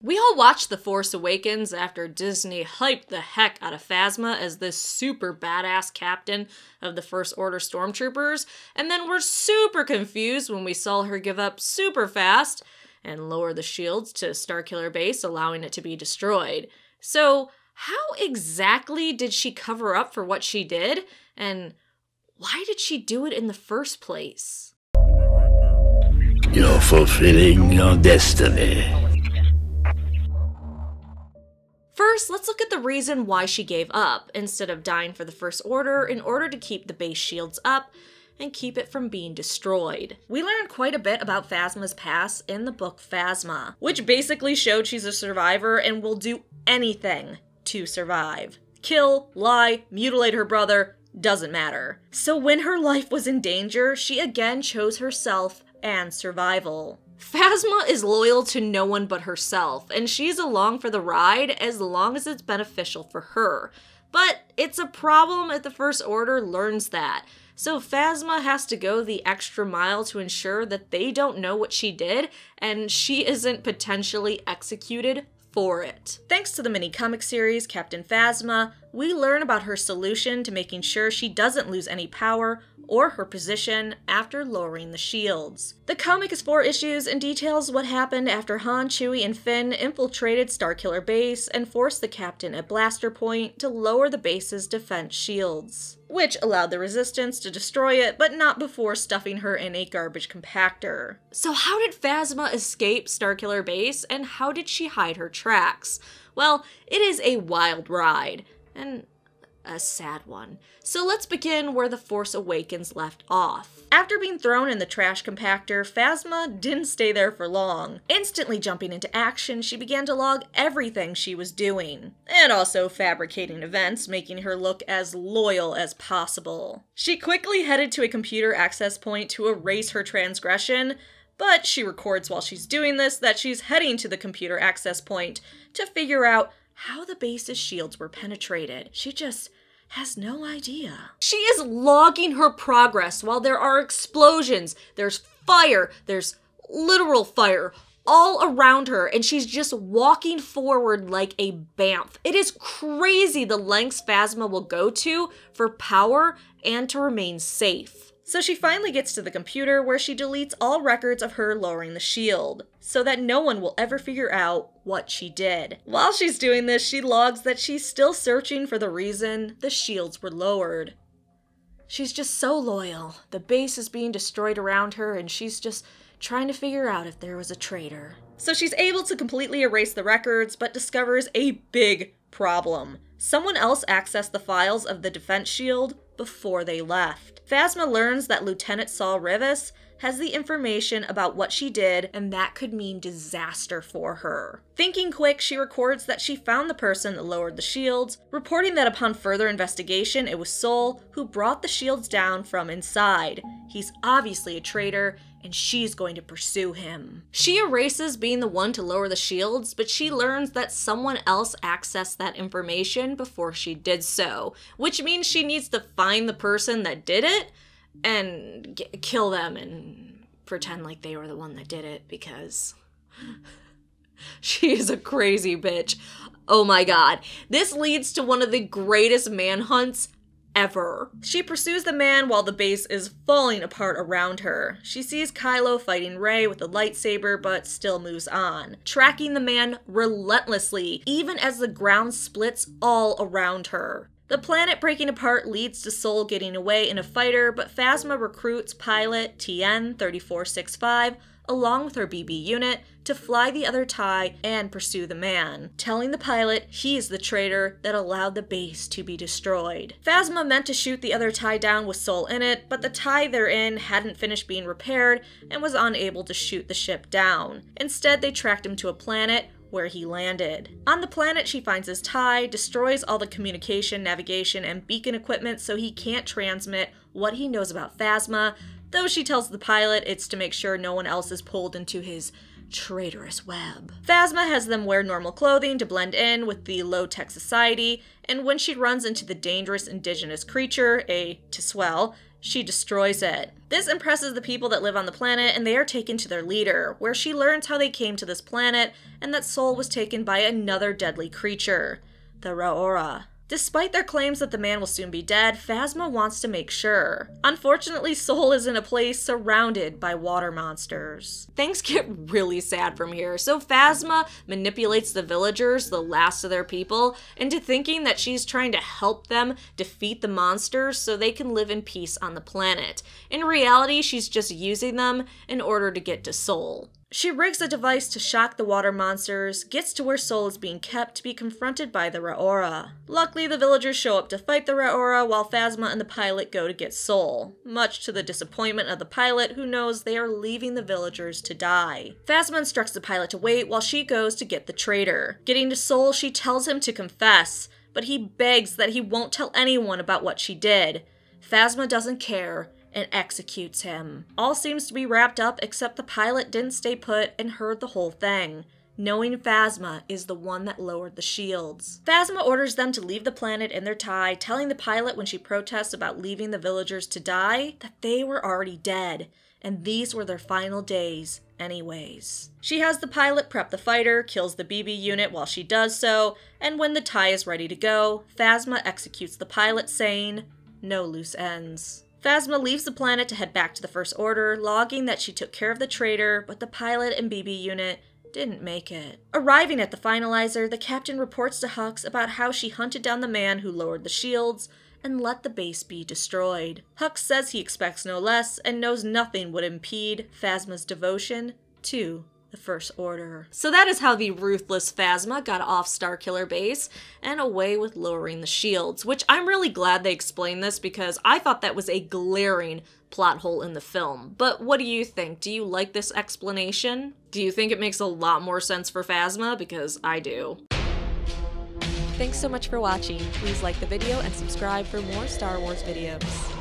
We all watched The Force Awakens after Disney hyped the heck out of Phasma as this super badass captain of the First Order stormtroopers, and then were super confused when we saw her give up super fast and lower the shields to Starkiller base, allowing it to be destroyed. So, how exactly did she cover up for what she did? And why did she do it in the first place? You're fulfilling your destiny. First, let's look at the reason why she gave up, instead of dying for the First Order, in order to keep the base shields up and keep it from being destroyed. We learned quite a bit about Phasma's past in the book Phasma, which basically showed she's a survivor and will do anything to survive. Kill, lie, mutilate her brother, doesn't matter. So when her life was in danger, she again chose herself and survival. Phasma is loyal to no one but herself, and she's along for the ride as long as it's beneficial for her. But it's a problem if the First Order learns that. So Phasma has to go the extra mile to ensure that they don't know what she did, and she isn't potentially executed for it. Thanks to the mini comic series Captain Phasma, we learn about her solution to making sure she doesn't lose any power or her position after lowering the shields. The comic is 4 issues and details what happened after Han, Chewie, and Finn infiltrated Starkiller base and forced the captain at Blaster Point to lower the base's defense shields, which allowed the Resistance to destroy it, but not before stuffing her in a garbage compactor. So how did Phasma escape Starkiller base, and how did she hide her tracks? Well, it is a wild ride, and a sad one. So let's begin where The Force Awakens left off. After being thrown in the trash compactor, Phasma didn't stay there for long. Instantly jumping into action, she began to log everything she was doing, and also fabricating events, making her look as loyal as possible. She quickly headed to a computer access point to erase her transgression, but she records while she's doing this that she's heading to the computer access point to figure out how the base's shields were penetrated. She just has no idea. She is logging her progress while there are explosions, there's fire, there's literal fire all around her, and she's just walking forward like a bamf. It is crazy the lengths Phasma will go to for power and to remain safe. So she finally gets to the computer where she deletes all records of her lowering the shield, so that no one will ever figure out what she did. While she's doing this, she logs that she's still searching for the reason the shields were lowered. She's just so loyal. The base is being destroyed around her, and she's just trying to figure out if there was a traitor. So she's able to completely erase the records, but discovers a big problem. Someone else accessed the files of the defense shield before they left. Phasma learns that Lieutenant Saul Rivas has the information about what she did, and that could mean disaster for her. Thinking quick, she records that she found the person that lowered the shields, reporting that upon further investigation, it was Sol who brought the shields down from inside. He's obviously a traitor, and she's going to pursue him. She erases being the one to lower the shields, but she learns that someone else accessed that information before she did so, which means she needs to find the person that did it and kill them and pretend like they were the one that did it, because she is a crazy bitch. Oh my god. This leads to one of the greatest manhunts ever. She pursues the man while the base is falling apart around her. She sees Kylo fighting Rey with a lightsaber, but still moves on, tracking the man relentlessly, even as the ground splits all around her. The planet breaking apart leads to Sol getting away in a fighter, but Phasma recruits pilot TN-3465 along with her BB unit to fly the other TIE and pursue the man, telling the pilot he's the traitor that allowed the base to be destroyed. Phasma meant to shoot the other TIE down with Sol in it, but the TIE they're in hadn't finished being repaired and was unable to shoot the ship down. Instead, they tracked him to a planet where he landed. On the planet, she finds his TIE, destroys all the communication, navigation, and beacon equipment so he can't transmit what he knows about Phasma, though she tells the pilot it's to make sure no one else is pulled into his traitorous web. Phasma has them wear normal clothing to blend in with the low-tech society, and when she runs into the dangerous indigenous creature, a Tiswell, she destroys it. This impresses the people that live on the planet, and they are taken to their leader, where she learns how they came to this planet and that Sol was taken by another deadly creature, the Rawr. Despite their claims that the man will soon be dead, Phasma wants to make sure. Unfortunately, Sol is in a place surrounded by water monsters. Things get really sad from here, so Phasma manipulates the villagers, the last of their people, into thinking that she's trying to help them defeat the monsters so they can live in peace on the planet. In reality, she's just using them in order to get to Sol. She rigs a device to shock the water monsters, gets to where Sol is being kept to be confronted by the Rawr. Luckily, the villagers show up to fight the Rawr while Phasma and the pilot go to get Sol, much to the disappointment of the pilot, who knows they are leaving the villagers to die. Phasma instructs the pilot to wait while she goes to get the traitor. Getting to Sol, she tells him to confess, but he begs that he won't tell anyone about what she did. Phasma doesn't care and executes him. All seems to be wrapped up except the pilot didn't stay put and heard the whole thing, knowing Phasma is the one that lowered the shields. Phasma orders them to leave the planet in their tie, telling the pilot when she protests about leaving the villagers to die that they were already dead, and these were their final days anyways. She has the pilot prep the fighter, kills the BB unit while she does so, and when the tie is ready to go, Phasma executes the pilot, saying, "No loose ends." Phasma leaves the planet to head back to the First Order, logging that she took care of the traitor, but the pilot and BB unit didn't make it. Arriving at the finalizer, the captain reports to Hux about how she hunted down the man who lowered the shields and let the base be destroyed. Hux says he expects no less and knows nothing would impede Phasma's devotion to the First Order. So that is how the ruthless Phasma got off Starkiller base and away with lowering the shields, which I'm really glad they explained this because I thought that was a glaring plot hole in the film. But what do you think? Do you like this explanation? Do you think it makes a lot more sense for Phasma? Because I do. Thanks so much for watching. Please like the video and subscribe for more Star Wars videos.